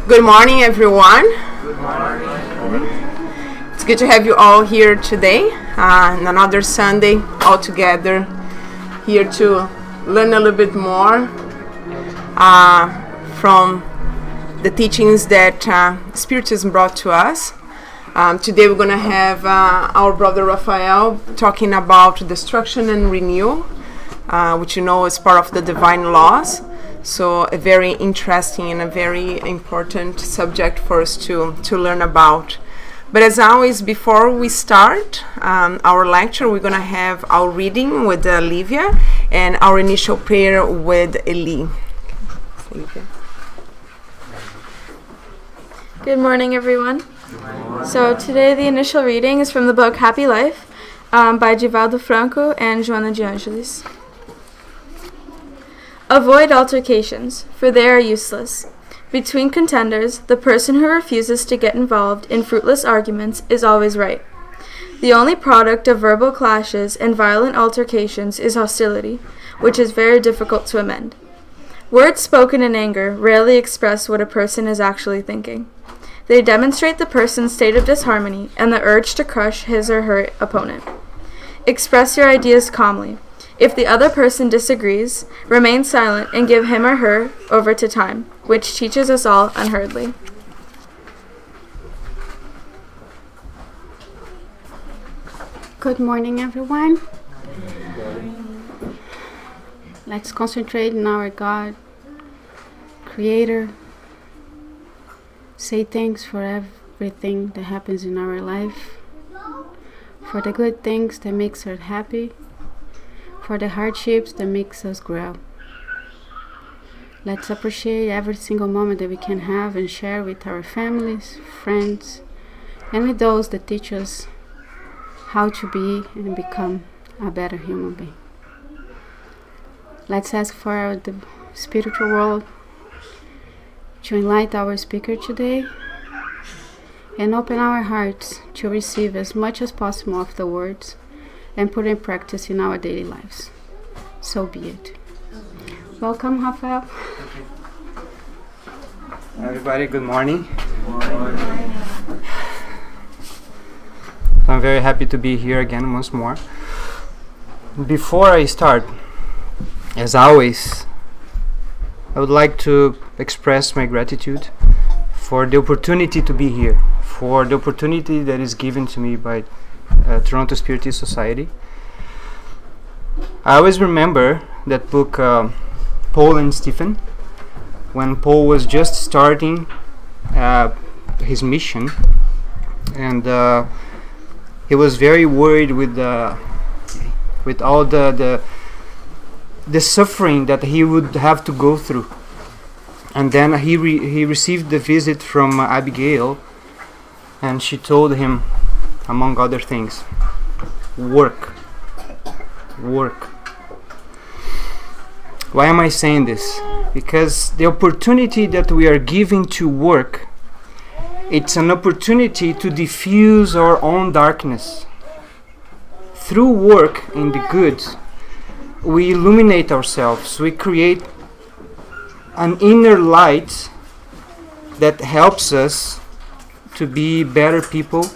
Good morning, everyone. Good morning. It's good to have you all here today, on another Sunday, all together, here to learn a little bit more from the teachings that Spiritism brought to us. Today we're going to have our brother Rafael talking about destruction and renewal, which you know is part of the divine laws. So a very interesting and a very important subject for us to learn about. But as always, before we start our lecture, we're going to have our reading with Olivia and our initial prayer with Eli. Olivia. Good morning, everyone. So today the initial reading is from the book Happy Life by Givaldo Franco and Joana de Angelis. Avoid altercations, for they are useless. Between contenders, the person who refuses to get involved in fruitless arguments is always right. The only product of verbal clashes and violent altercations is hostility, which is very difficult to amend. Words spoken in anger rarely express what a person is actually thinking. They demonstrate the person's state of disharmony and the urge to crush his or her opponent. Express your ideas calmly. If the other person disagrees, remain silent and give him or her over to time, which teaches us all unhurriedly. Good morning, everyone. Let's concentrate on our God, Creator. Say thanks for everything that happens in our life, for the good things that makes us happy, for the hardships that makes us grow. Let's appreciate every single moment that we can have and share with our families, friends, and with those that teach us how to be and become a better human being. Let's ask for the spiritual world to enlighten our speaker today and open our hearts to receive as much as possible of the words and put in practice in our daily lives. So be it. Welcome, Rafael. Everybody, good morning. I'm very happy to be here again once more. Before I start, as always, I would like to express my gratitude for the opportunity to be here, for the opportunity that is given to me by Toronto Spiritist Society. I always remember that book, Paul and Stephen, when Paul was just starting his mission, and he was very worried with all the suffering that he would have to go through. And then he received the visit from Abigail, and she told him, among other things, work. Why am I saying this? Because the opportunity that we are giving to work, it's an opportunity to diffuse our own darkness. Through work in the good, we illuminate ourselves. We create an inner light that helps us to be better people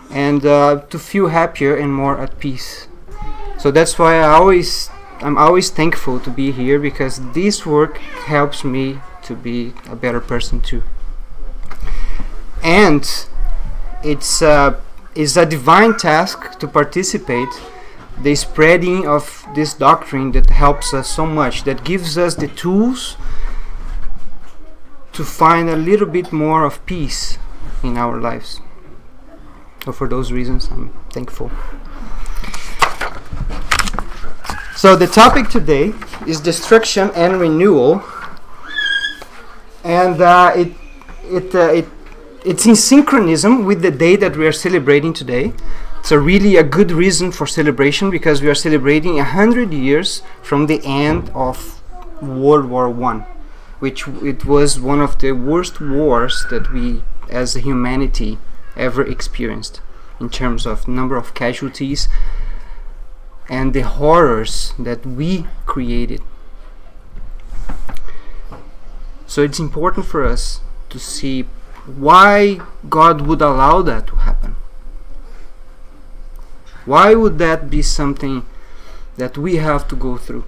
and to feel happier and more at peace. So that's why I'm always thankful to be here, because this work helps me to be a better person too. And it's a divine task to participate the spreading of this doctrine that helps us so much, that gives us the tools to find a little bit more of peace in our lives. So for those reasons, I'm thankful. So the topic today is destruction and renewal, and it's in synchronism with the day that we are celebrating today. It's really a good reason for celebration, because we are celebrating 100 years from the end of World War I, which it was one of the worst wars that we as a humanity ever experienced, in terms of number of casualties and the horrors that we created. So it's important for us to see why God would allow that to happen. Why would that be something that we have to go through?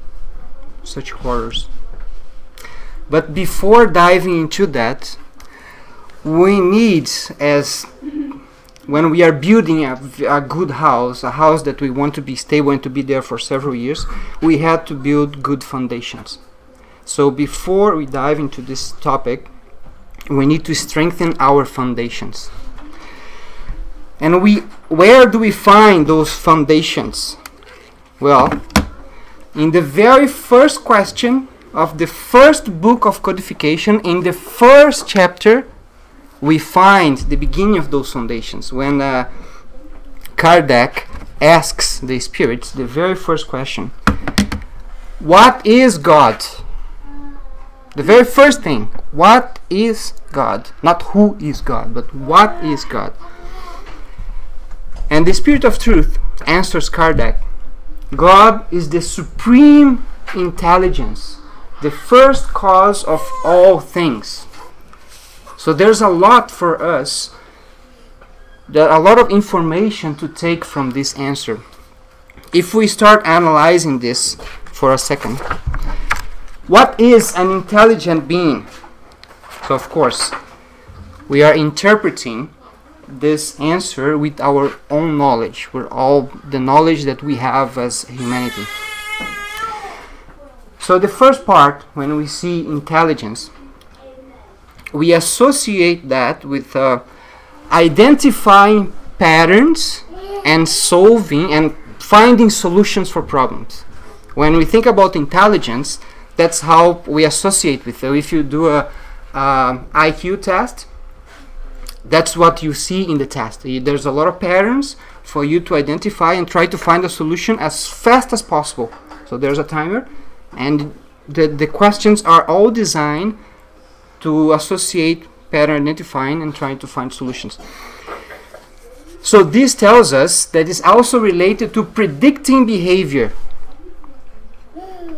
Such horrors. But before diving into that, we need, as when we are building a good house, a house that we want to be stable and to be there for several years, we had to build good foundations. So before we dive into this topic, we need to strengthen our foundations. And where do we find those foundations? Well, in the very first question of the first book of codification, in the first chapter, we find the beginning of those foundations. When Kardec asks the spirits, the very first question, what is God? The very first thing, what is God? Not who is God, but what is God? And the Spirit of Truth answers Kardec, God is the supreme intelligence, the first cause of all things. So there's a lot for us, a lot of information to take from this answer. If we start analyzing this for a second, what is an intelligent being? So of course, we are interpreting this answer with our own knowledge, with all the knowledge that we have as humanity. So the first part, when we see intelligence, we associate that with identifying patterns and solving and finding solutions for problems. When we think about intelligence, that's how we associate with it. If you do a IQ test, that's what you see in the test. There's a lot of patterns for you to identify and try to find a solution as fast as possible. So there's a timer, and the questions are all designed to associate pattern identifying and trying to find solutions. So this tells us that it's also related to predicting behavior.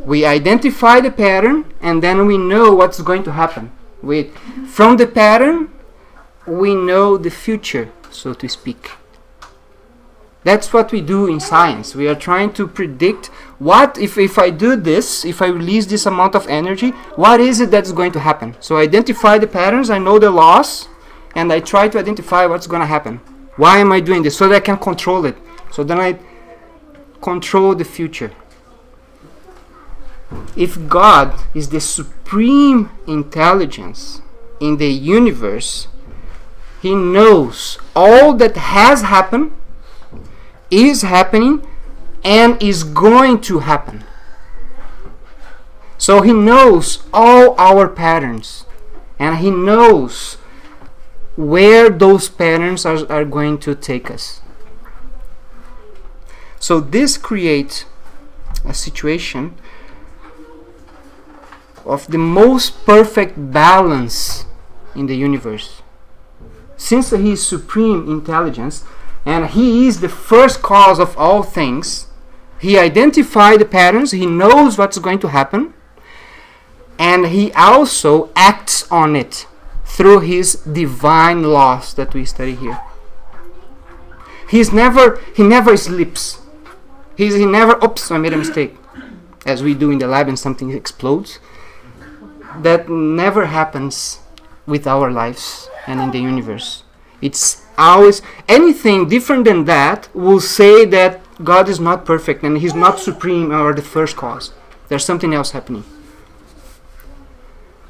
We identify the pattern and then we know what's going to happen. From the pattern, we know the future, so to speak. That's what we do in science. We are trying to predict what, if I do this, if I release this amount of energy, what is it that's going to happen? So I identify the patterns, I know the laws, and I try to identify what's going to happen. Why am I doing this? So that I can control it. So then I control the future. If God is the supreme intelligence in the universe, He knows all that has happened, is happening, and is going to happen. So He knows all our patterns, and He knows where those patterns are going to take us. So this creates a situation of the most perfect balance in the universe. Since He is supreme intelligence and He is the first cause of all things, He identified the patterns, He knows what's going to happen, and He also acts on it through His divine laws that we study here. He never sleeps. He never, oops, I made a mistake, as we do in the lab and something explodes. That never happens with our lives and in the universe. It's always, anything different than that will say that God is not perfect and He's not supreme or the first cause. There's something else happening.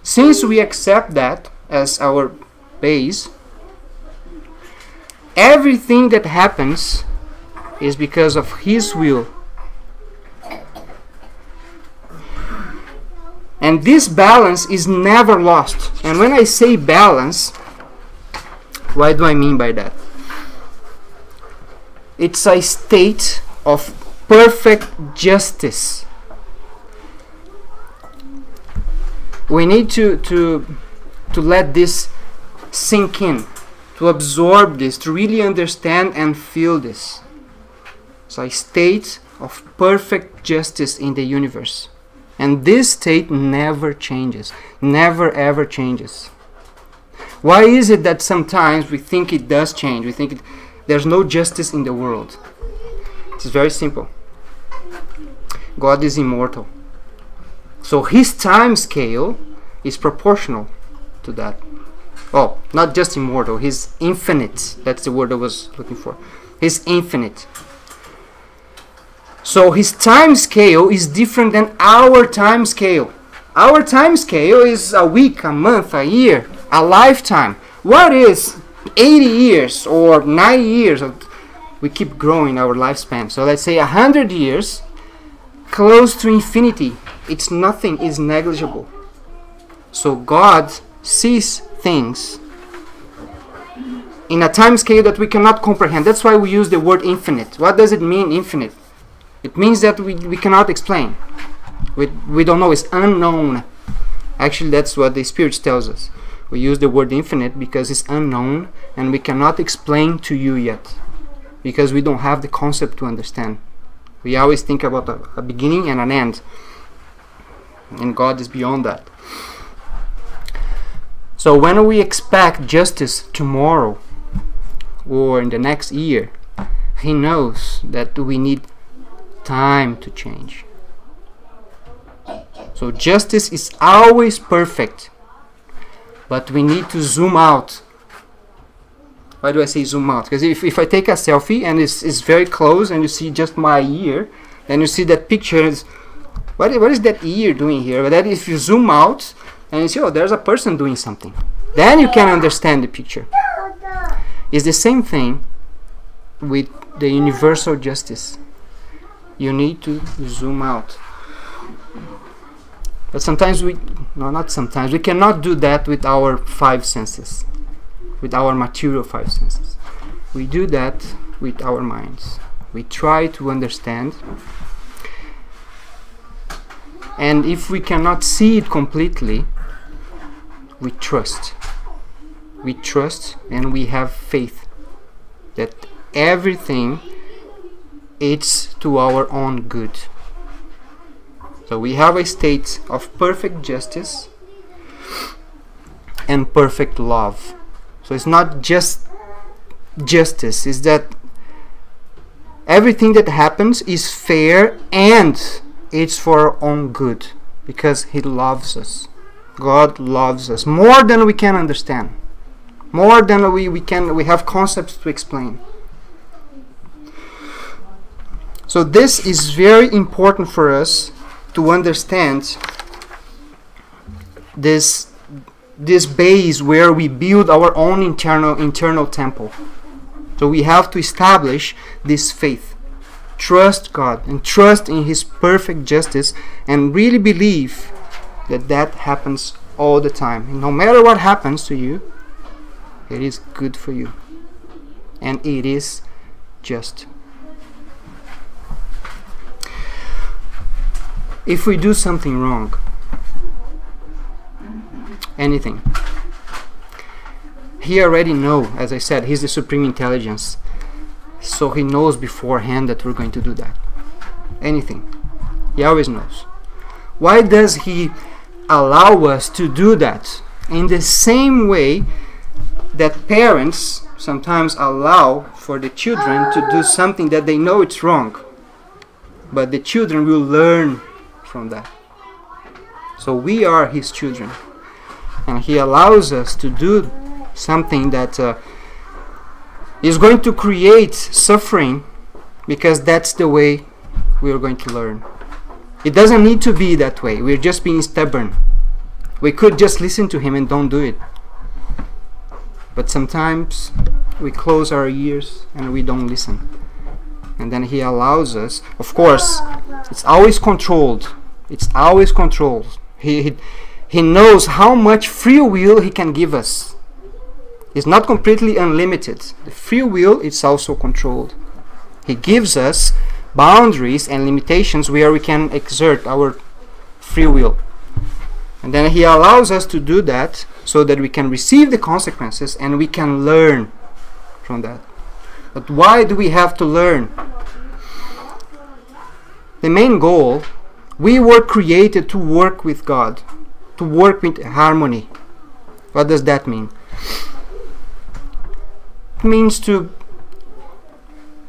Since we accept that as our base, everything that happens is because of His will. And this balance is never lost. And when I say balance, what do I mean by that? It's a state of perfect justice. We need to let this sink in, to absorb this, to really understand and feel this. It's a state of perfect justice in the universe. And this state never changes, never ever changes. Why is it that sometimes we think it does change? We think there's no justice in the world. It's very simple. God is immortal. So his time scale is proportional to that. Oh, not just immortal, he's infinite. That's the word I was looking for. He's infinite. So his time scale is different than our time scale. Our time scale is a week, a month, a year, a lifetime. What is 80 years or 90 years? We keep growing our lifespan. So let's say 100 years, close to infinity. It's nothing, it's negligible. So God sees things in a time scale that we cannot comprehend. That's why we use the word infinite. What does it mean, infinite? It means that we cannot explain. We don't know, it's unknown. Actually, that's what the Spirit tells us. We use the word infinite because it's unknown and we cannot explain to you yet. Because we don't have the concept to understand. We always think about a beginning and an end. And God is beyond that. So when we expect justice tomorrow or in the next year, He knows that we need time to change. So justice is always perfect, but we need to zoom out. Why do I say zoom out? Because if I take a selfie and it's very close and you see just my ear, then you see that picture is, what is that ear doing here? But that if you zoom out and you see, oh, there's a person doing something, then you can understand the picture. It's the same thing with the universal justice. You need to zoom out. But sometimes we cannot do that with our five senses, with our material five senses. We do that with our minds. We try to understand. And if we cannot see it completely, we trust. We trust and we have faith that everything is to our own good. So we have a state of perfect justice and perfect love. So it's not just justice, it's that everything that happens is fair and it's for our own good, because He loves us. God loves us more than we can understand, more than we have concepts to explain. So this is very important for us to understand this base where we build our own internal temple. So we have to establish this faith. Trust God and trust in His perfect justice and really believe that that happens all the time. And no matter what happens to you, it is good for you. And it is just. If we do something wrong, anything, He already knows, as I said, He's the supreme intelligence. So He knows beforehand that we're going to do that. Anything. He always knows. Why does He allow us to do that? In the same way that parents sometimes allow for the children to do something that they know it's wrong. But the children will learn from that. So we are His children, and He allows us to do something that is going to create suffering, because that's the way we are going to learn. It doesn't need to be that way. We're just being stubborn. We could just listen to Him and don't do it. But sometimes we close our ears and we don't listen. And then He allows us. Of course, it's always controlled. It's always controlled. He knows how much free will He can give us. It's not completely unlimited. The free will is also controlled. He gives us boundaries and limitations where we can exert our free will. And then He allows us to do that so that we can receive the consequences and we can learn from that. But why do we have to learn? The main goal We were created to work with God, to work with harmony. What does that mean? It means to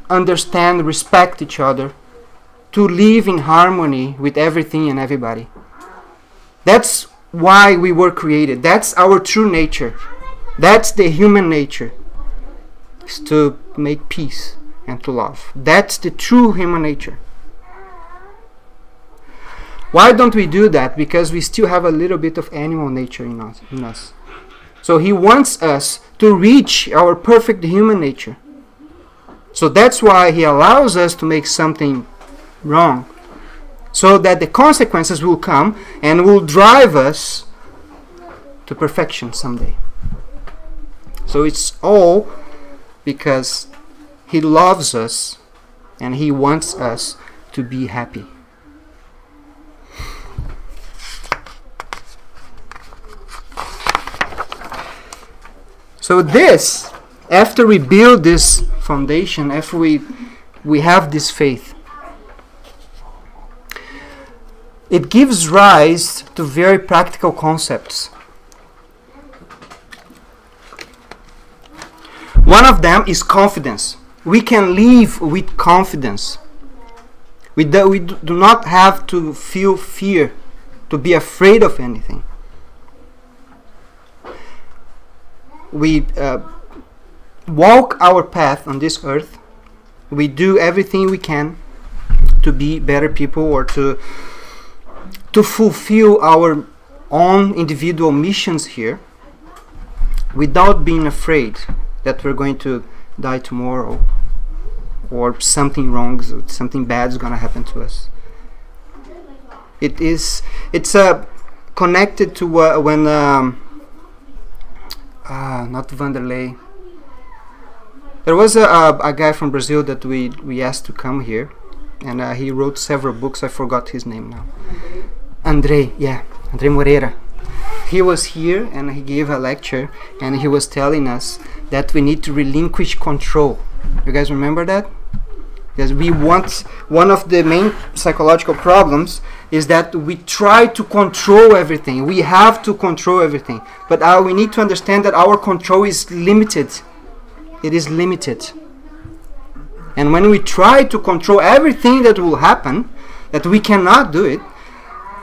understand, respect each other, to live in harmony with everything and everybody. That's why we were created. That's our true nature. That's the human nature, is to make peace and to love. That's the true human nature. Why don't we do that? Because we still have a little bit of animal nature in us. So he wants us to reach our perfect human nature. So that's why he allows us to make something wrong, so that the consequences will come and will drive us to perfection someday. So it's all because he loves us and he wants us to be happy. So this, after we build this foundation, after we have this faith, it gives rise to very practical concepts. One of them is confidence. We can live with confidence. We do not have to feel fear, to be afraid of anything. We walk our path on this earth. We do everything we can to be better people, or to fulfill our own individual missions here, without being afraid that we're going to die tomorrow, or something wrong, something bad is going to happen to us. It's connected to when not Vanderlei. There was a guy from Brazil that we asked to come here, and he wrote several books. I forgot his name now. André Moreira. He was here and he gave a lecture, and he was telling us that we need to relinquish control. You guys remember that? Because one of the main psychological problems is that we try to control everything. We have to control everything. But we need to understand that our control is limited. It is limited. And when we try to control everything that will happen, that we cannot do it,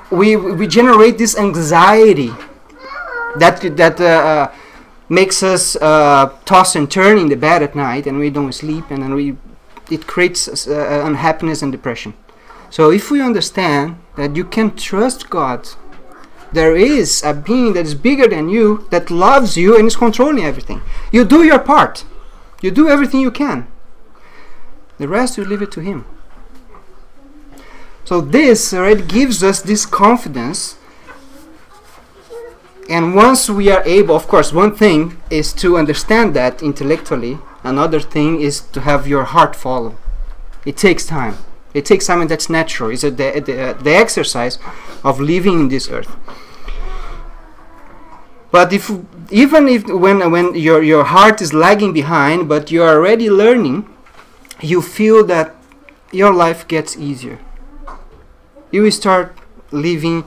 we generate this anxiety that makes us toss and turn in the bed at night, and we don't sleep, and then it creates unhappiness and depression. So if we understand that you can trust God, there is a being that is bigger than you, that loves you and is controlling everything. You do your part. You do everything you can. The rest you leave it to him. So this already gives us this confidence. And once we are able, of course, one thing is to understand that intellectually. Another thing is to have your heart follow. It takes time. It takes time, and that's natural. It's the exercise of living in this earth. But even when your heart is lagging behind, but you are already learning, you feel that your life gets easier. You will start living.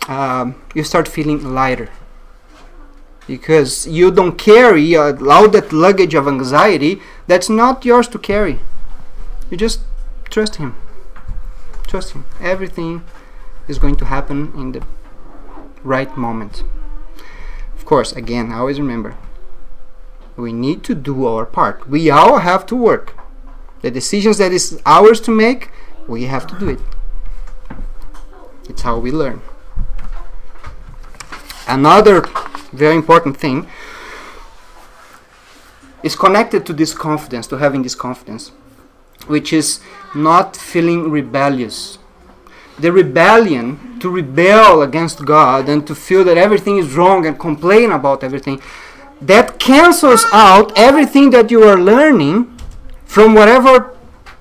You start feeling lighter, because you don't carry all that luggage of anxiety that's not yours to carry. You just trust him. Trust him. Everything is going to happen in the right moment. Of course, again, always remember, we need to do our part. We all have to work. The decisions that is ours to make, we have to do it. It's how we learn. Another very important thing is connected to this confidence, to having this confidence, which is not feeling rebellious. The rebellion, to rebel against God and to feel that everything is wrong and complain about everything, that cancels out everything that you are learning from whatever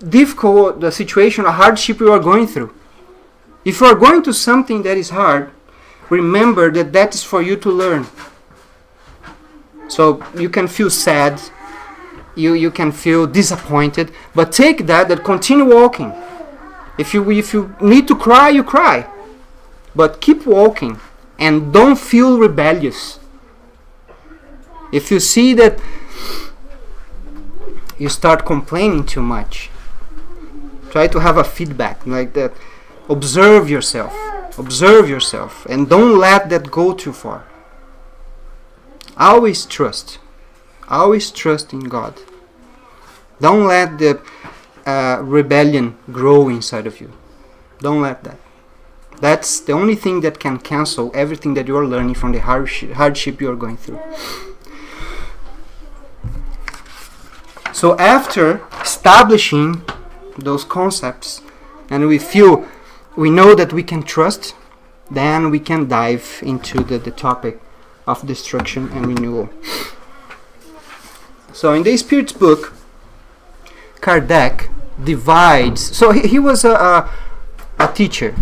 difficult the situation or hardship you are going through. If you are going to something that is hard, remember that that is for you to learn. So you can feel sad, you can feel disappointed, but take that continue walking. If you need to cry, you cry. But keep walking and don't feel rebellious. If you see that you start complaining too much, try to have a feedback like that. Observe yourself, and don't let that go too far. Always trust in God. Don't let the rebellion grow inside of you. Don't let that. That's the only thing that can cancel everything that you are learning from the hardship you are going through. So after establishing those concepts, and we know that we can trust, then we can dive into the topic of destruction and renewal. So in the Spirit's book, Kardec divides. So he was a teacher.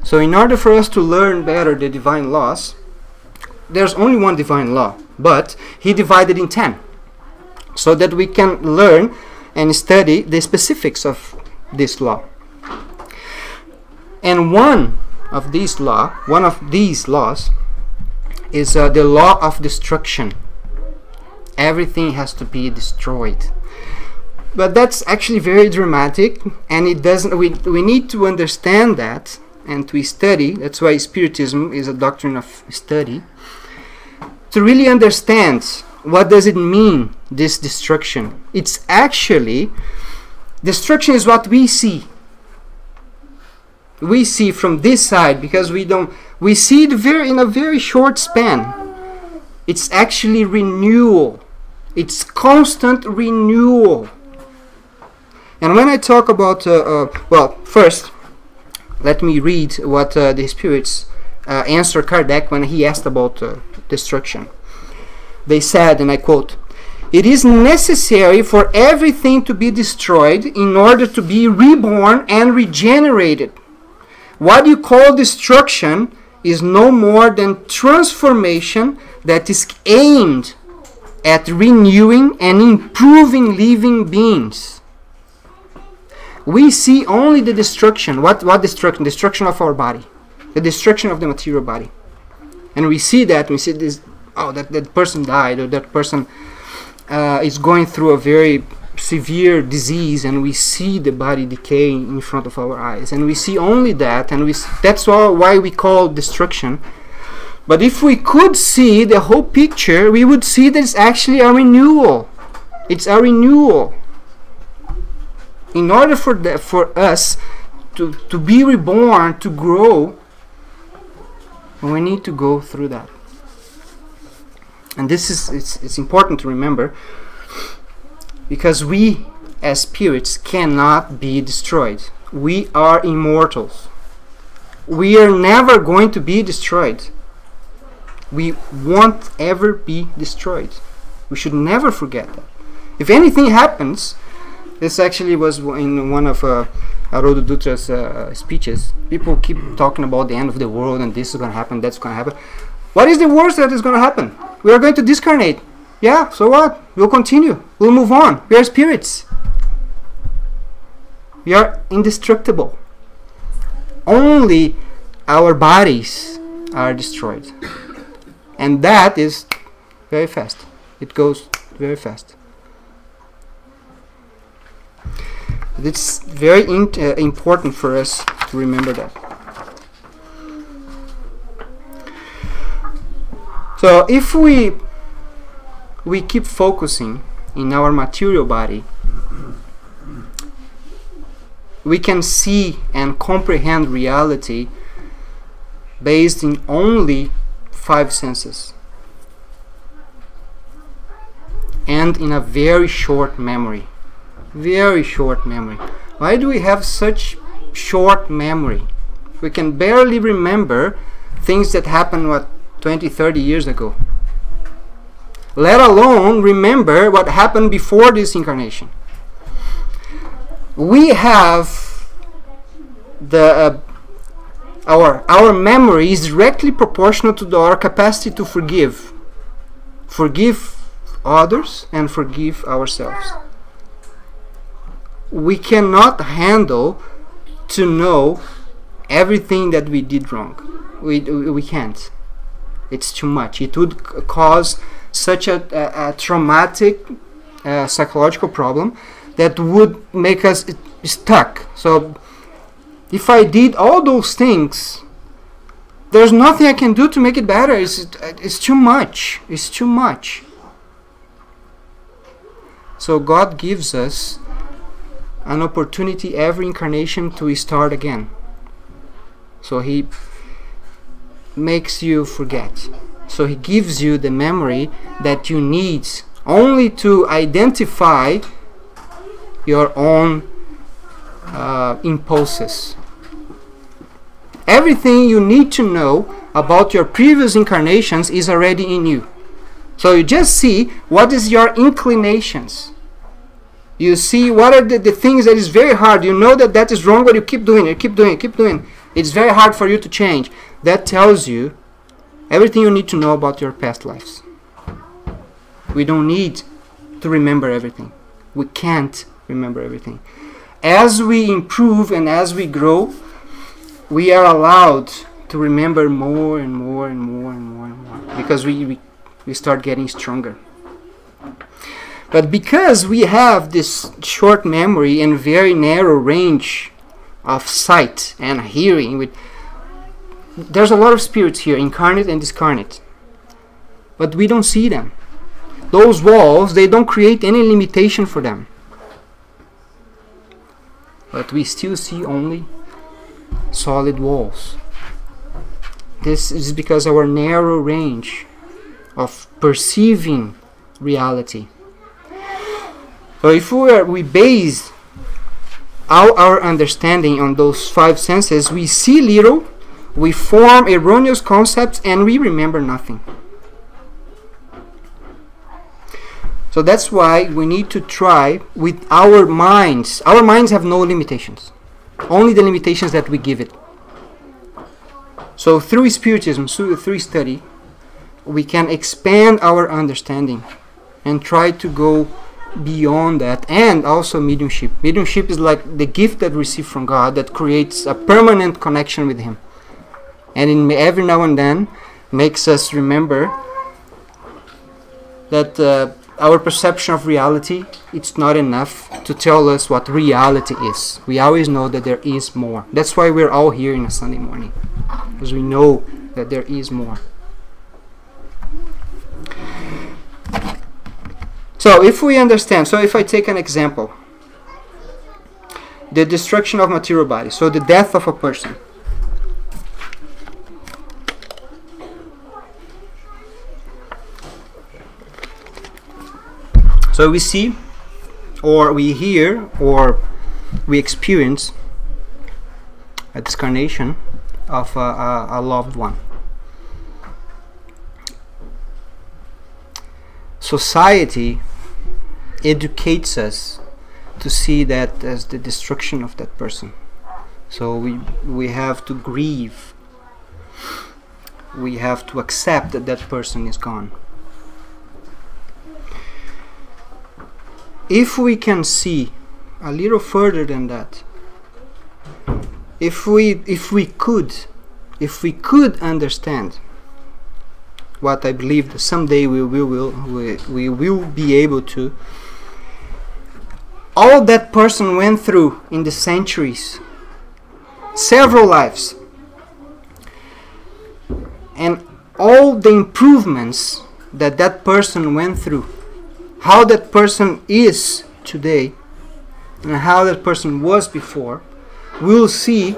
So in order for us to learn better the divine laws, there's only one divine law, but he divided in 10, so that we can learn and study the specifics of this law. And one of these laws is the law of destruction. Everything has to be destroyed. But that's actually very dramatic, and it doesn't. We need to understand that and to study. That's why Spiritism is a doctrine of study, to really understand what does it mean, this destruction. It's actually, destruction is what we see. We see from this side, because we see it in a very short span. It's actually renewal. It's constant renewal. And when I talk about, first, let me read what the Spirits answered Kardec when he asked about destruction. They said, and I quote, "It is necessary for everything to be destroyed in order to be reborn and regenerated. What you call destruction is no more than transformation that is aimed at renewing and improving living beings." We see only the destruction. What destruction? Destruction of our body. The destruction of the material body. And we see that, we see this, that person died, or that person is going through a very severe disease, and we see the body decay in front of our eyes. And we see only that, and that's why we call destruction. But if we could see the whole picture, we would see that it's actually a renewal. It's a renewal. In order for us to be reborn, to grow, we need to go through that. And this is it's important to remember, because we as spirits cannot be destroyed. We are immortals. We are never going to be destroyed. We won't ever be destroyed. We should never forget that. If anything happens, this actually was in one of Haroldo Dutra's speeches. People keep talking about the end of the world, and this is going to happen, that's going to happen. What is the worst that is going to happen? We are going to discarnate. Yeah, so what? We'll continue. We'll move on. We are spirits. We are indestructible. Only our bodies are destroyed. And that is very fast. It goes very fast. It's very important for us to remember that. So if we keep focusing in our material body, we can see and comprehend reality based in only 5 senses and in a very short memory. Very short memory. Why do we have such short memory? We can barely remember things that happened 20, 30 years ago, let alone remember what happened before this incarnation. We have our memory is directly proportional to our capacity to forgive others and forgive ourselves. We cannot handle to know everything that we did wrong. We can't. It's too much. It would cause such a traumatic psychological problem that would make us stuck. So if I did all those things, there's nothing I can do to make it better. It's too much. It's too much. So God gives us an opportunity every incarnation to start again. So He makes you forget. So He gives you the memory that you need only to identify your own impulses. Everything you need to know about your previous incarnations is already in you. So you just see what is your inclinations. You see what are the things that is very hard. You know that is wrong, but you keep doing it, keep doing it, keep doing it. It's very hard for you to change. That tells you everything you need to know about your past lives. We don't need to remember everything. We can't remember everything. As we improve and as we grow, we are allowed to remember more and more and more and more and more, because we start getting stronger. But because we have this short memory and very narrow range of sight and hearing, there's a lot of spirits here, incarnate and discarnate, but we don't see them. Those walls, they don't create any limitation for them, but we still see only solid walls. This is because our narrow range of perceiving reality. So if we base our understanding on those five senses, we see little, we form erroneous concepts, and we remember nothing. So that's why we need to try with our minds. Our minds have no limitations, only the limitations that we give it. So through Spiritism, through study, we can expand our understanding and try to go beyond that. And also mediumship. Mediumship is like the gift that we receive from God that creates a permanent connection with Him. And every now and then makes us remember that our perception of reality, it's not enough to tell us what reality is. We always know that there is more. That's why we're all here in a Sunday morning, because we know that there is more. So if we understand, so if I take an example, the destruction of material bodies, so the death of a person. So we see, or we hear, or we experience a discarnation of a loved one. Society educates us to see that as the destruction of that person. So we have to grieve. We have to accept that that person is gone. If we can see a little further than that, if we could understand what I believe that someday we will be able to, all that person went through in the centuries, several lives, and all the improvements that that person went through, how that person is today and how that person was before, we'll see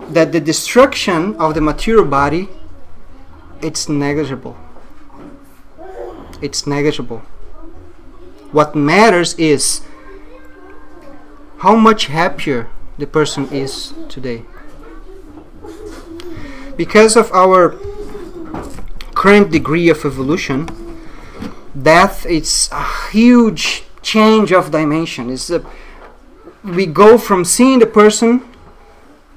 that the destruction of the material body, it's negligible. It's negligible. What matters is how much happier the person is today. Because of our current degree of evolution, death is a huge change of dimension. We go from seeing the person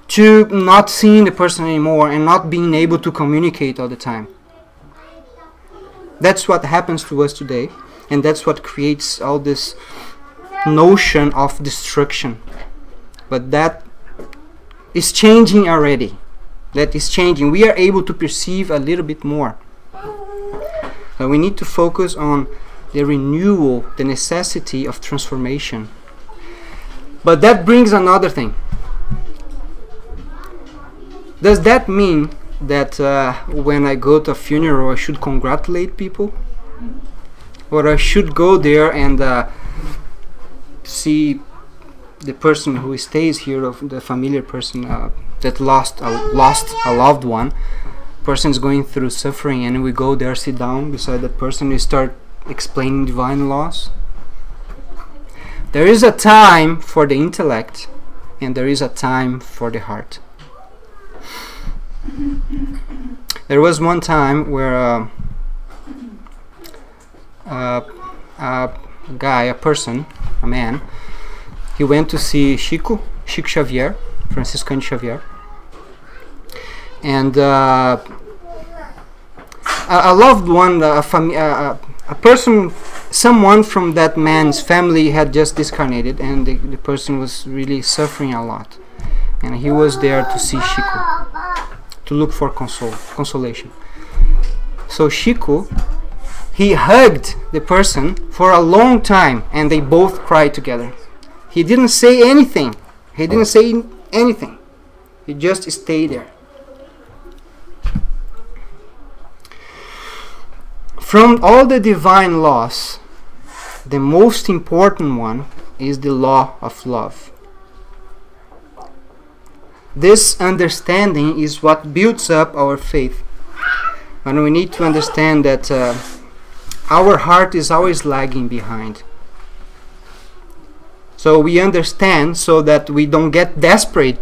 to not seeing the person anymore and not being able to communicate all the time. That's what happens to us today, and that's what creates all this notion of destruction. But that is changing already. That is changing. We are able to perceive a little bit more. We need to focus on the renewal, the necessity of transformation. But that brings another thing. Does that mean that when I go to a funeral I should congratulate people? Or I should go there and see the person who stays here, of the familiar person that lost a loved one? Person's going through suffering, and we go there, sit down beside that person, we start explaining divine laws. There is a time for the intellect, and there is a time for the heart. There was one time where a man, he went to see Chico Xavier, Franciscan Xavier, and a loved one, a person, someone from that man's family had just discarnated, and the person was really suffering a lot, and he was there to see Chico, to look for consolation. So Chico, he hugged the person for a long time, and they both cried together. He didn't say anything. He didn't say anything. He just stayed there. From all the divine laws, the most important one is the law of love. This understanding is what builds up our faith. And we need to understand that our heart is always lagging behind. So we understand so that we don't get desperate.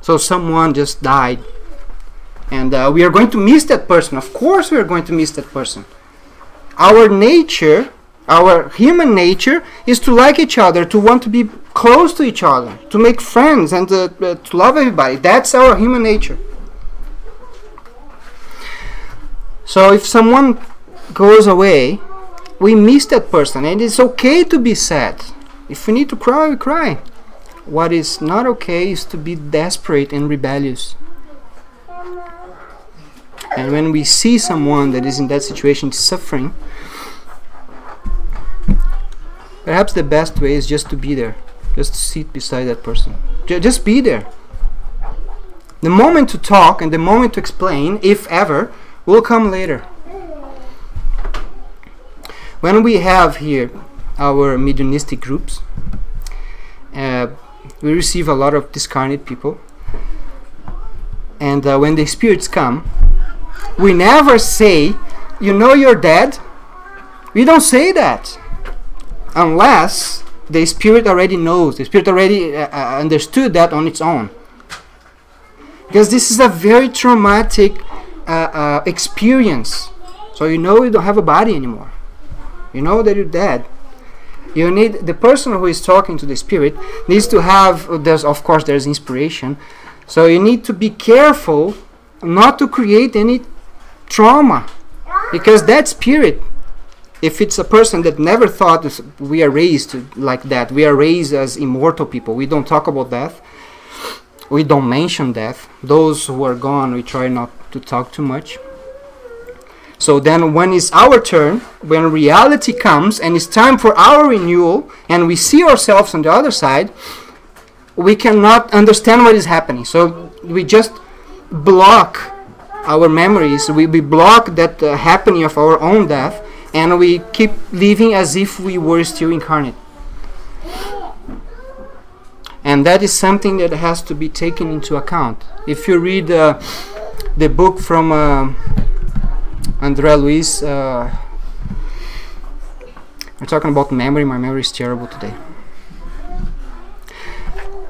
So someone just died, and we are going to miss that person. Of course we are going to miss that person. Our nature, our human nature, is to like each other, to want to be close to each other, to make friends, and to love everybody. That's our human nature. So if someone goes away, we miss that person, and it's okay to be sad. If we need to cry, we cry. What is not okay is to be desperate and rebellious. And when we see someone that is in that situation, suffering, perhaps the best way is just to be there, just to sit beside that person. Just be there. The moment to talk and the moment to explain, if ever, will come later. When we have here our mediumistic groups, we receive a lot of discarnate people, and when the spirits come, we never say, you know you're dead. We don't say that unless the spirit already knows, the spirit already understood that on its own, because this is a very traumatic experience. So you know you don't have a body anymore, you know that you're dead. You need, the person who is talking to the spirit needs to have, there's inspiration, so you need to be careful not to create any trauma, because that spirit, if it's a person that never thought we are raised like that, we are raised as immortal people, we don't talk about death, we don't mention death. Those who are gone, we try not to talk too much. So then when it's our turn, when reality comes and it's time for our renewal, and we see ourselves on the other side, we cannot understand what is happening. So we just block our memories, we block that happening of our own death, and we keep living as if we were still incarnate. And that is something that has to be taken into account. If you read the book from André Luiz, we're talking about memory. My memory is terrible today.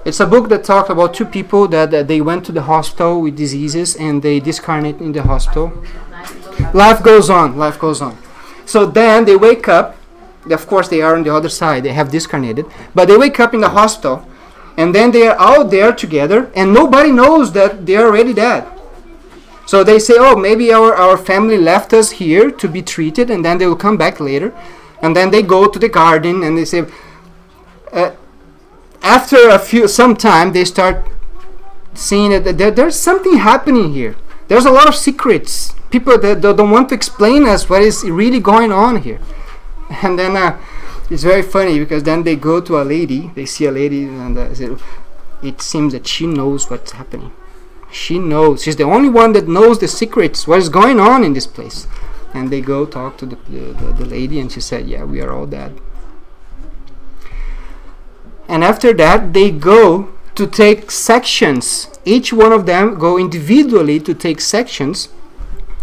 It's a book that talked about two people that they went to the hospital with diseases, and they discarnate in the hospital. Life goes on, life goes on. So then they wake up. Of course they are on the other side, they have discarnated, but they wake up in the hospital, and then they are out there together, and nobody knows that they are already dead. So they say, oh, maybe our family left us here to be treated, and then they will come back later. And then they go to the garden, and they say, after some time, they start seeing that there's something happening here. There's a lot of secrets. People that don't want to explain us what is really going on here. And then it's very funny, because then they go to a lady, they see a lady, and it seems that she knows what's happening. She knows. She's the only one that knows the secrets, what is going on in this place. And they go talk to the lady, and she said, yeah, we are all dead. And after that, they go to take sections. Each one of them go individually to take sections,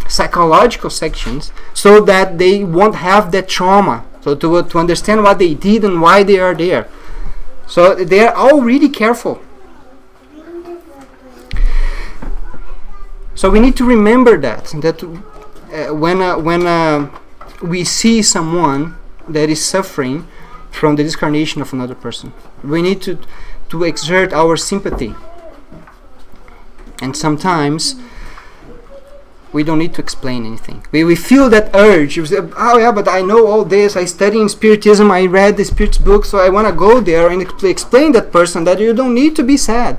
psychological sections, so that they won't have that trauma. So to understand what they did and why they are there. So they are all really careful. So we need to remember that when we see someone that is suffering from the discarnation of another person, we need to exert our sympathy. And sometimes we don't need to explain anything. We feel that urge. We say, oh yeah, but I know all this. I study in Spiritism. I read the Spirit's book, so I want to go there and explain that person that you don't need to be sad.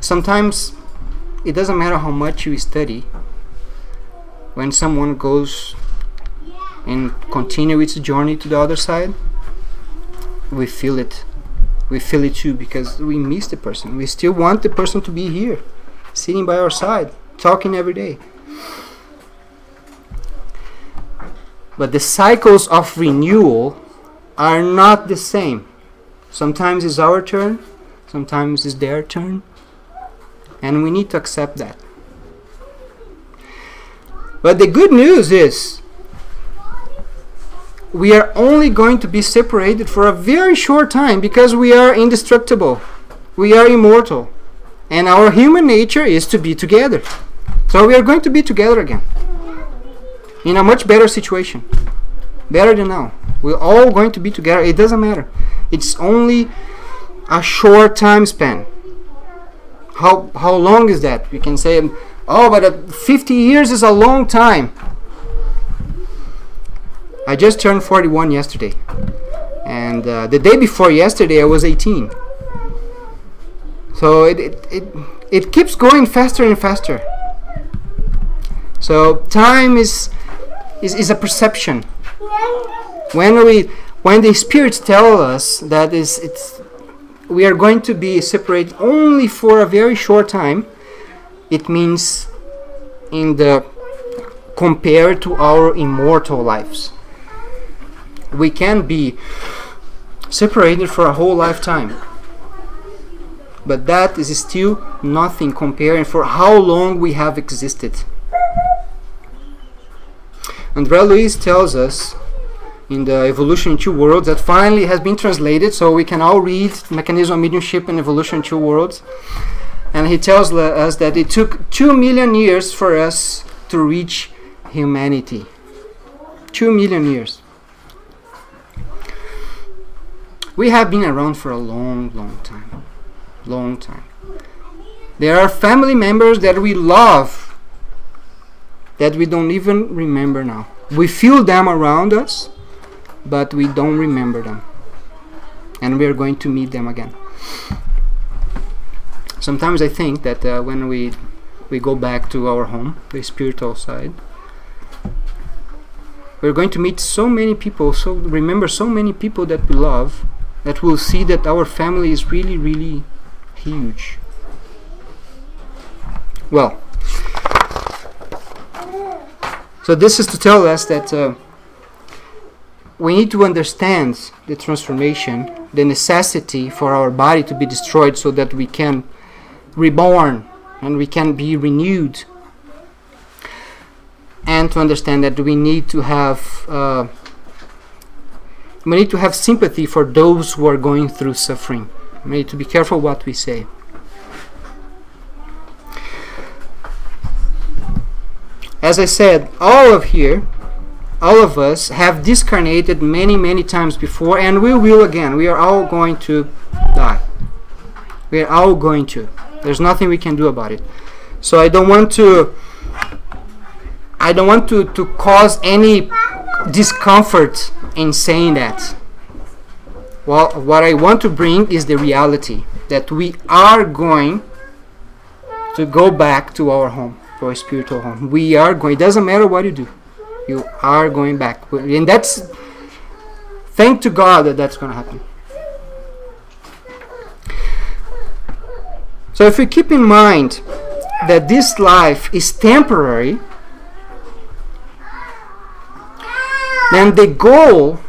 Sometimes it doesn't matter how much you study. When someone goes and continue its journey to the other side, we feel it. We feel it too, because we miss the person. We still want the person to be here, sitting by our side, talking every day. But the cycles of renewal are not the same. Sometimes it's our turn, sometimes it's their turn, and we need to accept that. But the good news is, we are only going to be separated for a very short time, because we are indestructible. We are immortal. And our human nature is to be together. So we are going to be together again. In a much better situation. Better than now. We're all going to be together. It doesn't matter. It's only a short time span. How long is that? We can say, oh, but 50 years is a long time. I just turned 41 yesterday, and the day before yesterday I was 18. So it keeps going faster and faster. So time is a perception. When the spirits tell us that we are going to be separated only for a very short time, it means compared to our immortal lives. We can be separated for a whole lifetime, but that is still nothing comparing for how long we have existed. André Luiz tells us in the Evolution in Two Worlds, that finally has been translated, so we can all read Mechanism of Mediumship and Evolution in Two Worlds, and he tells us that it took 2 million years for us to reach humanity. 2 million years. We have been around for a long time. Long time. There are family members that we love that we don't even remember now. We feel them around us, but we don't remember them. And we are going to meet them again. Sometimes I think that when we go back to our home, the spiritual side, we're going to meet so many people, so remember so many people that we love, that we'll see that our family is really, really huge. Well, so this is to tell us that we need to understand the transformation, the necessity for our body to be destroyed so that we can reborn and we can be renewed, and to understand that we need to have sympathy for those who are going through suffering. We need to be careful what we say. As I said, all of us have discarnated many times before, and we will again. We are all going to die. We are all going to. There's nothing we can do about it. So I don't want to cause any discomfort in saying that. Well, what I want to bring is the reality. that we are going to go back to our home, to our spiritual home. We are going. It doesn't matter what you do. You are going back. And that's, thank to God that that's going to happen. So if we keep in mind that this life is temporary, then the goal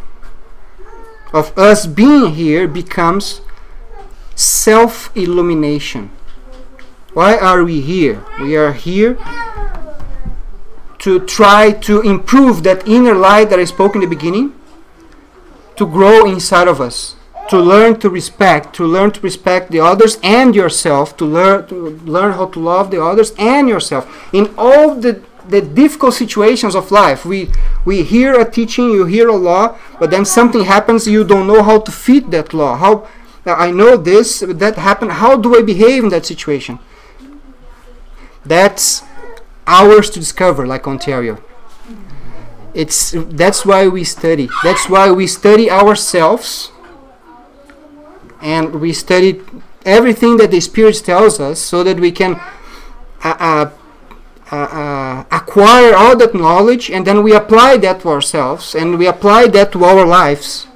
of us being here becomes self-illumination. Why are we here? We are here to try to improve that inner light that I spoke in the beginning, to grow inside of us, to learn to respect the others and yourself, to learn how to love the others and yourself. In all the difficult situations of life, we hear a teaching, you hear a law, but then something happens, you don't know how to fit that law. How I know this, that happened, how do I behave in that situation? That's ours to discover, like Ontario. That's why we study. That's why we study ourselves, and we study everything that the Spirit tells us, so that we can acquire all that knowledge, and then we apply that to ourselves, and we apply that to our lives.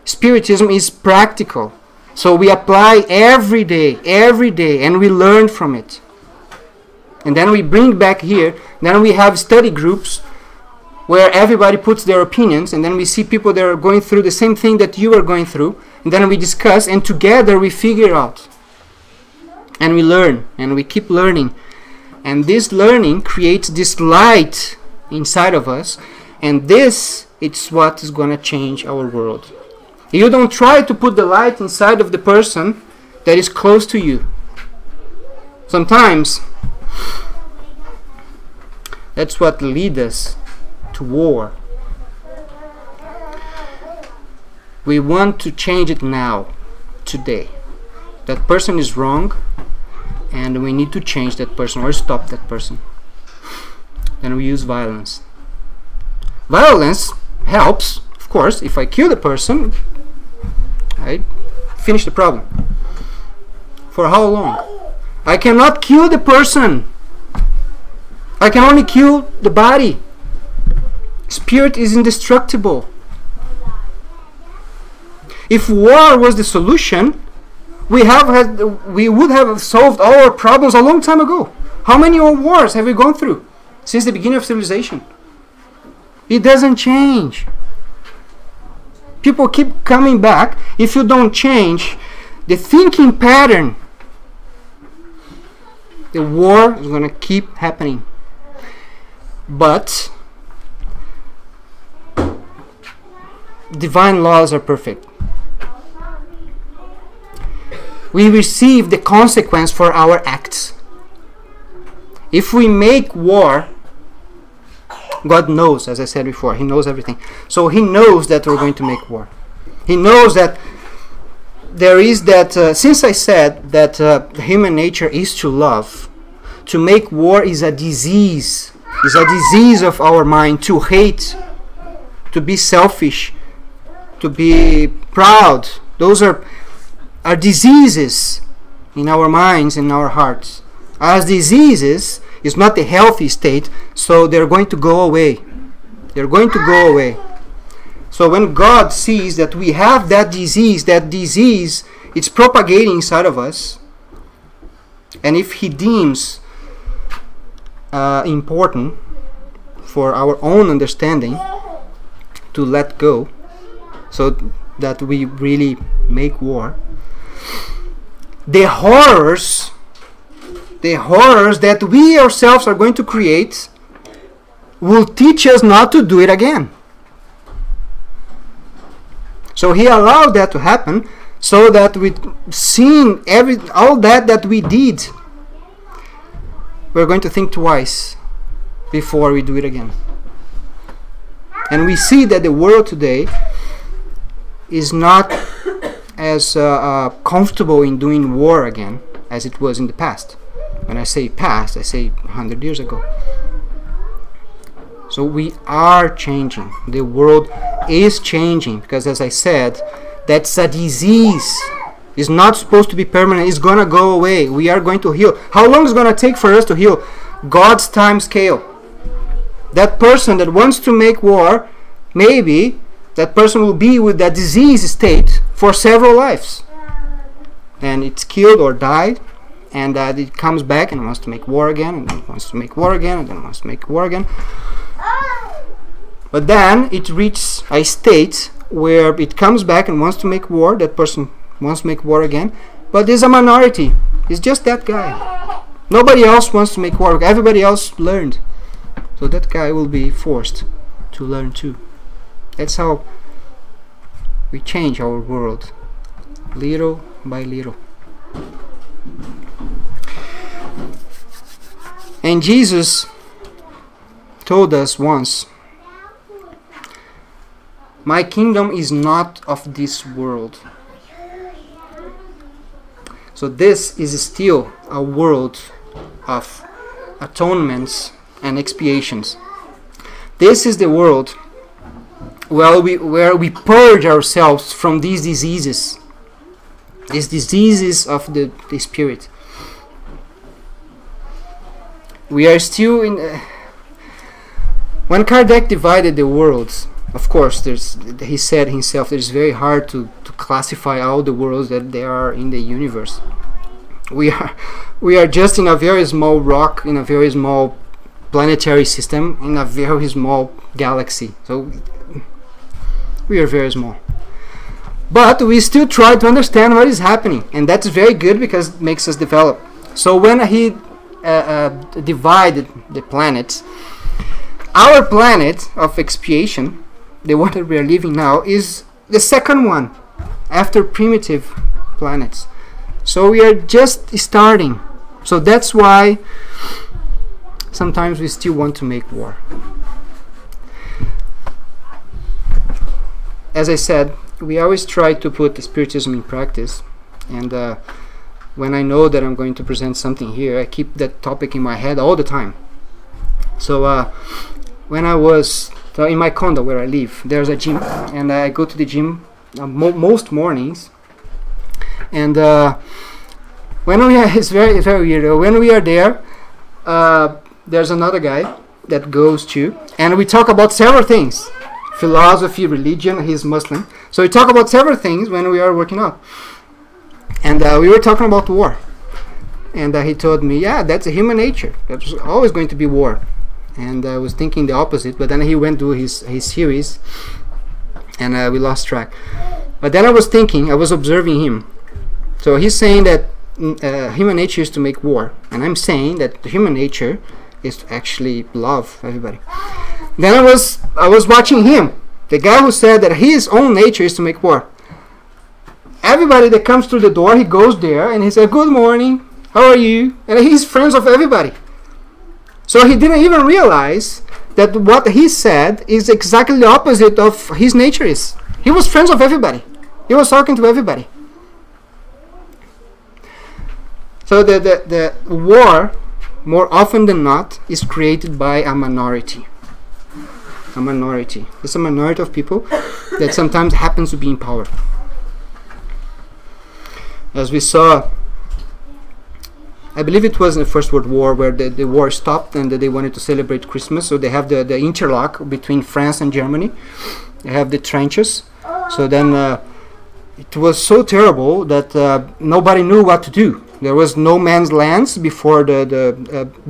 Spiritism is practical, so we apply every day, and we learn from it. And then we bring back here, then we have study groups where everybody puts their opinions, and then we see people that are going through the same thing that you are going through, and then we discuss, and together we figure out. And we learn, and we keep learning. And this learning creates this light inside of us, and this, it's what is going to change our world. You don't try to put the light inside of the person that is close to you. Sometimes that's what leads us to war. We want to change it now, today. That person is wrong, and we need to change that person or stop that person. Then we use violence. Violence helps, of course. If I kill the person, I finish the problem. For how long? I cannot kill the person. I can only kill the body. Spirit is indestructible. If war was the solution, we would have solved all our problems a long time ago. How many wars have we gone through since the beginning of civilization? It doesn't change. People keep coming back. If you don't change the thinking pattern, the war is going to keep happening. But divine laws are perfect. We receive the consequence for our acts. If we make war, God knows, as I said before, He knows everything. So He knows that we're going to make war. He knows that there is that, since I said that human nature is to love, to make war is a disease. Is a disease of our mind, to hate, to be selfish, to be proud. Those are diseases in our minds, in our hearts. As diseases is not the healthy state, so they're going to go away. They're going to go away. So when God sees that we have that disease, it's propagating inside of us, and if He deems important for our own understanding to let go, so that we really make war, the horrors that we ourselves are going to create will teach us not to do it again. So He allowed that to happen, so that we seeing all that we did, we're going to think twice before we do it again. And we see that the world today is not as comfortable in doing war again as it was in the past. When I say past, I say 100 years ago. So we are changing. The world is changing, because as I said, that's a disease It's not supposed to be permanent. It's going to go away. We are going to heal. How long is it going to take for us to heal? God's time scale. That person that wants to make war, maybe that person will be with that disease state for several lives. And it's killed or died, and it comes back and wants to make war again, and then wants to make war again, and then wants to make war again. But then it reaches a state where it comes back and wants to make war. That person wants to make war again, but there's a minority. It's just that guy. Nobody else wants to make war. Everybody else learned. So that guy will be forced to learn too. That's how we change our world, little by little. And Jesus told us once, my kingdom is not of this world. So this is still a world of atonements and expiations. This is the world where we purge ourselves from these diseases of the spirit. We are still in... when Kardec divided the worlds, of course, he said himself that it's very hard to classify all the worlds that there are in the universe. We are just in a very small rock, in a very small planetary system, in a very small galaxy. So we are very small. But we still try to understand what is happening, and that's very good because it makes us develop. So when he divided the planets, our planet of expiation, the one that we are living now, is the second one after primitive planets. So we are just starting. So that's why sometimes we still want to make war. As I said, we always try to put the Spiritism in practice, and when I know that I'm going to present something here, I keep that topic in my head all the time. So when I was in my condo where I live, there's a gym, and I go to the gym most mornings. And when we are, it's very weird. When we are there, there's another guy that goes too, and we talk about several things: philosophy, religion. He's Muslim, so we talk about several things when we are working out. And we were talking about war, and he told me, "Yeah, that's a human nature. There's always going to be war." And I was thinking the opposite, but then he went to his series, and we lost track. But then I was thinking, I was observing him. So he's saying that human nature is to make war, and I'm saying that the human nature is to actually love everybody. Then I was watching him, the guy who said that his own nature is to make war. Everybody that comes through the door, he goes there and he said, "Good morning, how are you?" And he's friends of everybody. So he didn't even realize that what he said is exactly the opposite of his nature is. He was friends of everybody. He was talking to everybody. So the war, more often than not, is created by a minority. A minority. It's a minority of people that sometimes happens to be in power. As we saw, I believe it was in the First World War where the war stopped and they wanted to celebrate Christmas. So they have the interlock between France and Germany. They have the trenches. So then it was so terrible that nobody knew what to do. There was no man's lands before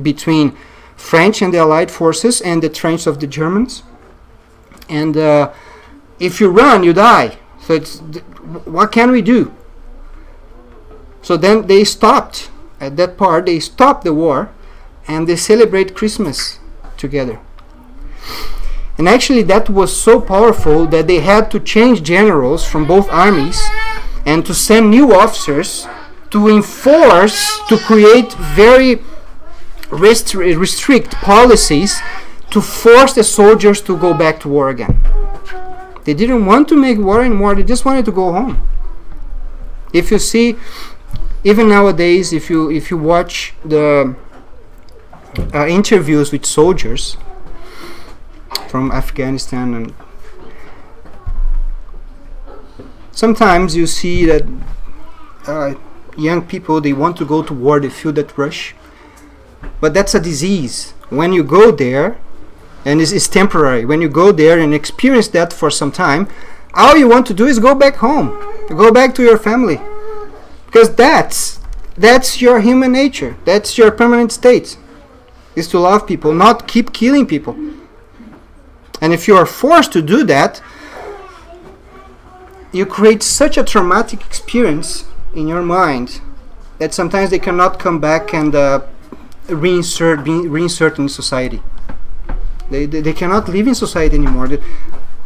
between French and the Allied forces and the trench of the Germans. And if you run, you die. So what can we do? So then they stopped. At that part, they stopped the war and they celebrate Christmas together. And actually that was so powerful that they had to change generals from both armies and to send new officers to enforce, to create very restrict policies to force the soldiers to go back to war again. They didn't want to make war anymore, they just wanted to go home. If you see, even nowadays, if you watch the interviews with soldiers from Afghanistan, and sometimes you see that young people, they want to go to war, they feel that rush. But that's a disease. When you go there, and it's temporary, when you go there and experience that for some time, all you want to do is go back home, go back to your family. Because that's your human nature, that's your permanent state, is to love people, not keep killing people. And if you are forced to do that, you create such a traumatic experience in your mind that sometimes they cannot come back and reinsert in society. They cannot live in society anymore.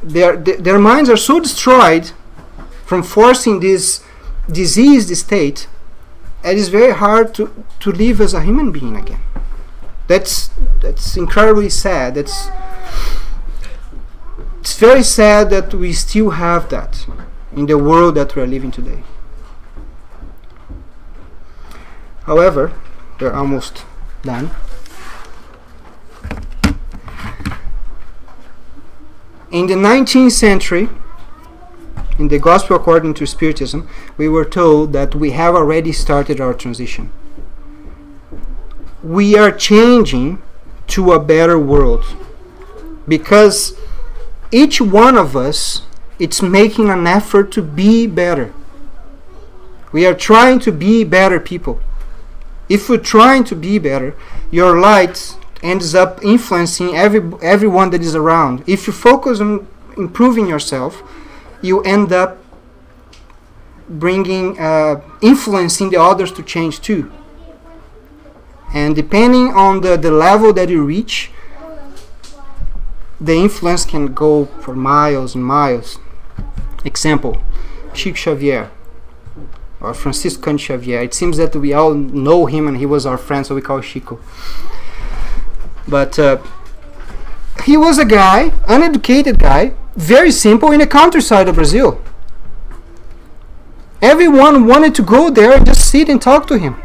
Their minds are so destroyed from forcing this diseased state, it is very hard to live as a human being again. That's incredibly sad. It's very sad that we still have that in the world that we are living today. However, we're almost done. In the 19th century, in the Gospel according to Spiritism, we were told that we have already started our transition. We are changing to a better world because each one of us, it's making an effort to be better. We are trying to be better people. If you're trying to be better, your light ends up influencing everyone that is around. If you focus on improving yourself, you end up influencing the others to change too. And depending on the level that you reach, the influence can go for miles and miles. Example, Chico Xavier or Francisco Xavier. It seems that we all know him and he was our friend, so we call Chico. But he was a guy, uneducated guy, very simple, in the countryside of Brazil. Everyone wanted to go there and just sit and talk to him.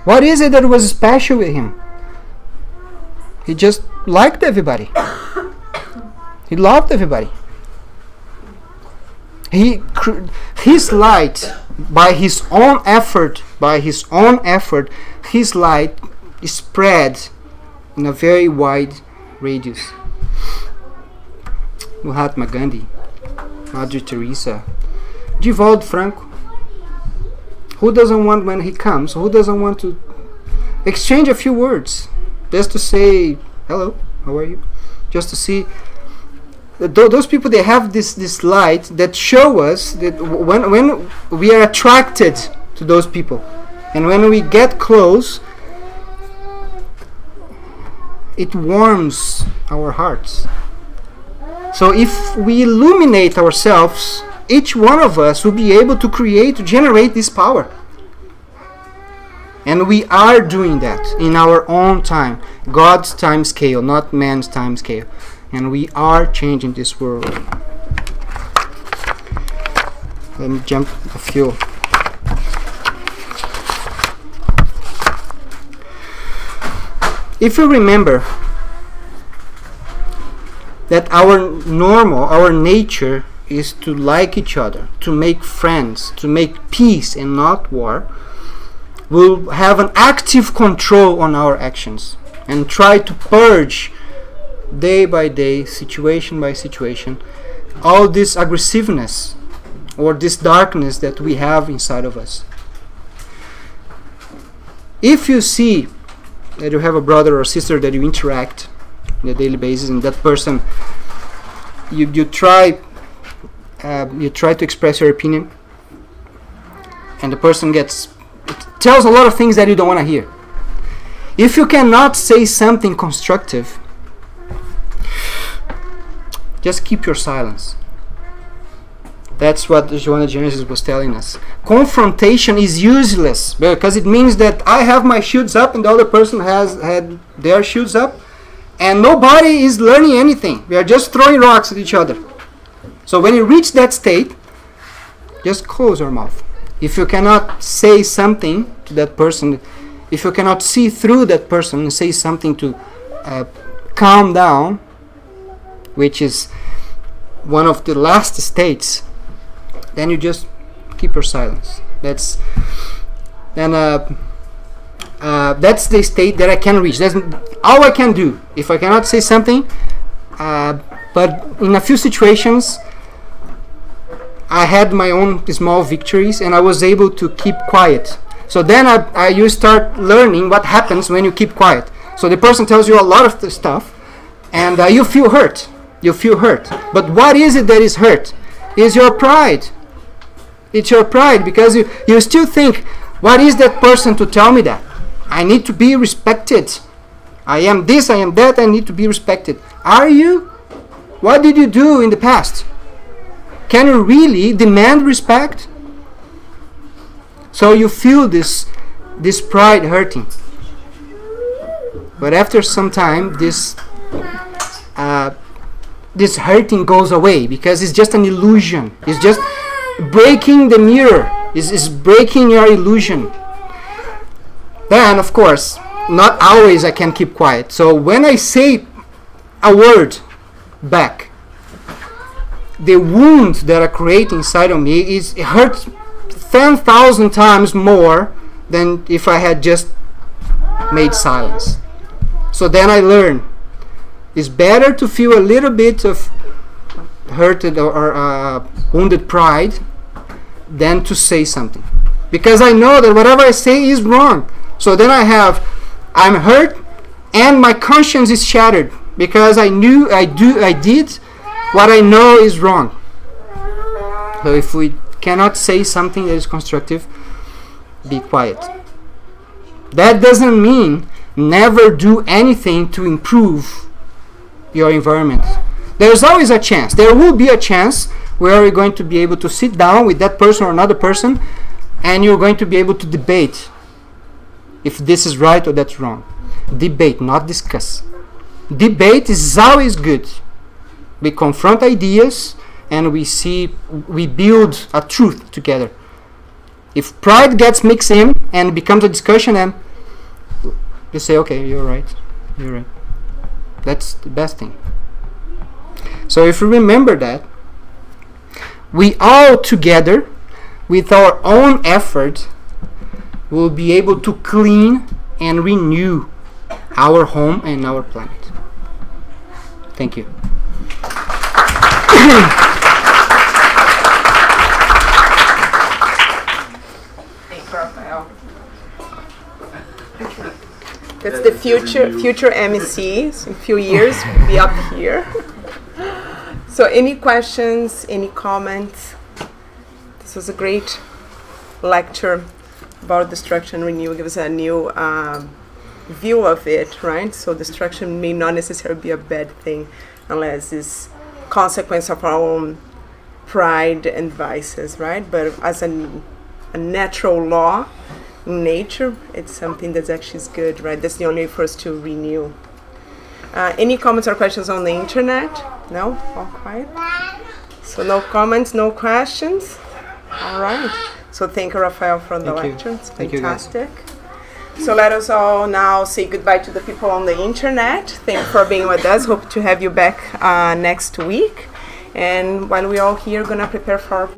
What is it that was special with him? He just liked everybody. He loved everybody. His light, by his own effort, his light spread in a very wide radius. Mahatma Gandhi, Mother Teresa, Divaldo Franco. Who doesn't want, when he comes, who doesn't want to exchange a few words? Just to say, hello, how are you? Just to see. Those people, they have this light that show us that when we are attracted to those people, and when we get close, it warms our hearts. So if we illuminate ourselves, each one of us will be able to generate this power. And we are doing that in our own time. God's time scale, not man's time scale. And we are changing this world. Let me jump a few. If you remember that our nature is to like each other, to make friends, to make peace and not war, we'll have an active control on our actions and try to purge day by day, situation by situation, all this aggressiveness or this darkness that we have inside of us. If you see that you have a brother or sister that you interact on a daily basis, and that person, you try to express your opinion, and the person tells a lot of things that you don't want to hear. If you cannot say something constructive, just keep your silence. That's what Joanna Genesis was telling us. Confrontation is useless because it means that I have my shields up and the other person has had their shields up, and nobody is learning anything. We are just throwing rocks at each other. So when you reach that state, just close your mouth. If you cannot say something to that person, if you cannot see through that person and say something to calm down, which is one of the last states, then you just keep your silence. That's the state that I can reach. That's all I can do. If I cannot say something, but in a few situations, I had my own small victories, and I was able to keep quiet. So then you start learning what happens when you keep quiet. So the person tells you a lot of the stuff, and you feel hurt. You feel hurt. But what is it that is hurt? Is your pride. It's your pride, because you still think, what is that person to tell me that? I need to be respected. I am this, I am that, I need to be respected. Are you? What did you do in the past? Can you really demand respect? So you feel this pride hurting. But after some time, this hurting goes away, because it's just an illusion. It's just breaking the mirror. It's breaking your illusion. Then, of course, not always I can keep quiet. So when I say a word back, the wound that I create inside of me it hurts 10,000 times more than if I had just made silence. So then I learn, it's better to feel a little bit of hurted or wounded pride than to say something, because I know that whatever I say is wrong. So then I'm hurt, and my conscience is shattered, because I did what I know is wrong. So if we cannot say something that is constructive, be quiet. That doesn't mean never do anything to improve your environment. There's always a chance. There will be a chance where you're going to be able to sit down with that person or another person, and you're going to be able to debate if this is right or that's wrong. Debate, not discuss. Debate is always good. We confront ideas, and we build a truth together. If pride gets mixed in and becomes a discussion, then you say, okay, you're right. That's the best thing. So if you remember that, we all together, with our own effort, will be able to clean and renew our home and our planet. Thank you. Thanks, Rafael. That's the future MECs. In a few years, we'll be up here. So any questions, any comments? This was a great lecture about destruction renewal. Give us a new view of it, right? So destruction may not necessarily be a bad thing unless it's consequence of our own pride and vices, right? But as a natural law in nature, it's something that's actually good, right? That's the only way for us to renew. Any comments or questions on the internet? No? All quiet? So no comments, no questions? All right. So thank you, Rafael, for the lecture. It's fantastic. So let us all now say goodbye to the people on the internet. Thank you for being with us. Hope to have you back next week. And while we're all here, going to prepare for